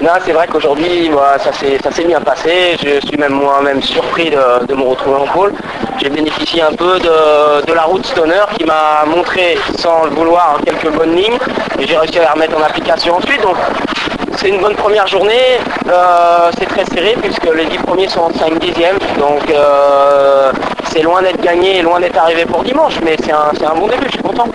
Non, c'est vrai qu'aujourd'hui, ça s'est bien passé. Je suis même moi-même surpris de me retrouver en pôle. J'ai bénéficié un peu de la route Stoner qui m'a montré, sans le vouloir, quelques bonnes lignes. Et j'ai réussi à la remettre en application ensuite. Donc, c'est une bonne première journée. C'est très serré puisque les 10 premiers sont en 5 dixièmes. Donc, c'est loin d'être gagné et loin d'être arrivé pour dimanche. Mais c'est un bon début, je suis content.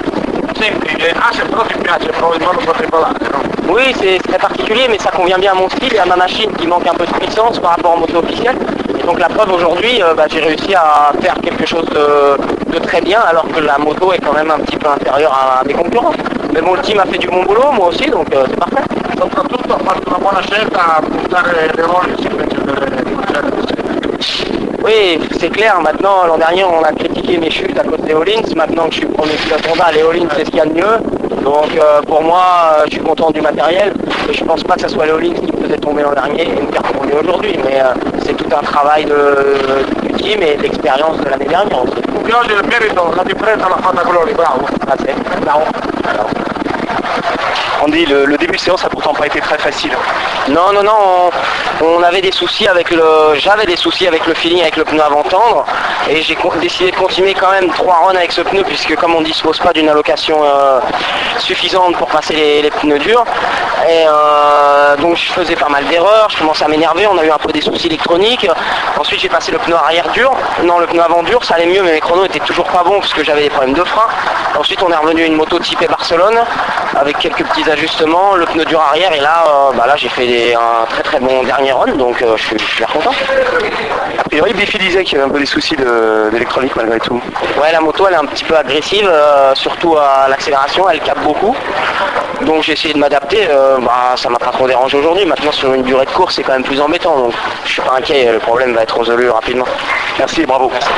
Oui, c'est très particulier, mais ça convient bien à mon style et à ma machine qui manque un peu de puissance par rapport aux motos officielles. Et donc la preuve aujourd'hui, j'ai réussi à faire quelque chose de très bien, alors que la moto est quand même un petit peu inférieure à mes concurrents. Mais bon, le team a fait du bon boulot, moi aussi, donc c'est parfait. Soprattutto ha fatto una buona scelta a puntare le Rollins invece delle Oui, c'est clair. Maintenant, l'an dernier, on a critiqué mes chutes à cause des All-ins. Maintenant que je suis premier pilote Honda, les All-ins, c'est ce qu'il y a de mieux. Donc, pour moi, je suis content du matériel. Et je pense pas que ce soit les All-ins qui me faisaient tomber l'an dernier et me faire tomber aujourd'hui. Mais c'est tout un travail du team et de l'expérience de l'année dernière aussi. Quindi oggi il merito, la differenza l'ha fatta Glory, bravo. Grazie. Bravo. Andy, le début de séance n'a pourtant pas été très facile. Non, on avait des soucis j'avais des soucis avec le feeling avec le pneu avant tendre et j'ai décidé de continuer quand même 3 runs avec ce pneu puisque comme on ne dispose pas d'une allocation suffisante pour passer les pneus durs et donc je faisais pas mal d'erreurs, je commençais à m'énerver, on a eu un peu des soucis électroniques. Ensuite j'ai passé le pneu arrière dur, non le pneu avant dur ça allait mieux mais mes chronos étaient toujours pas bons parce que j'avais des problèmes de frein. Ensuite on est revenu à une moto typée Barcelone avec quelques petits ajustements, le pneu dur arrière et là, là j'ai fait un très très bon dernier run donc je suis bien content. A priori Biffy disait qu'il y avait un peu des soucis d'électronique malgré tout. Ouais, la moto elle est un petit peu agressive, surtout à l'accélération, elle capte beaucoup. Donc j'ai essayé de m'adapter, ça m'a pas trop dérangé aujourd'hui. Maintenant sur une durée de course c'est quand même plus embêtant, donc je suis pas inquiet, le problème va être résolu rapidement. Merci et bravo. Merci.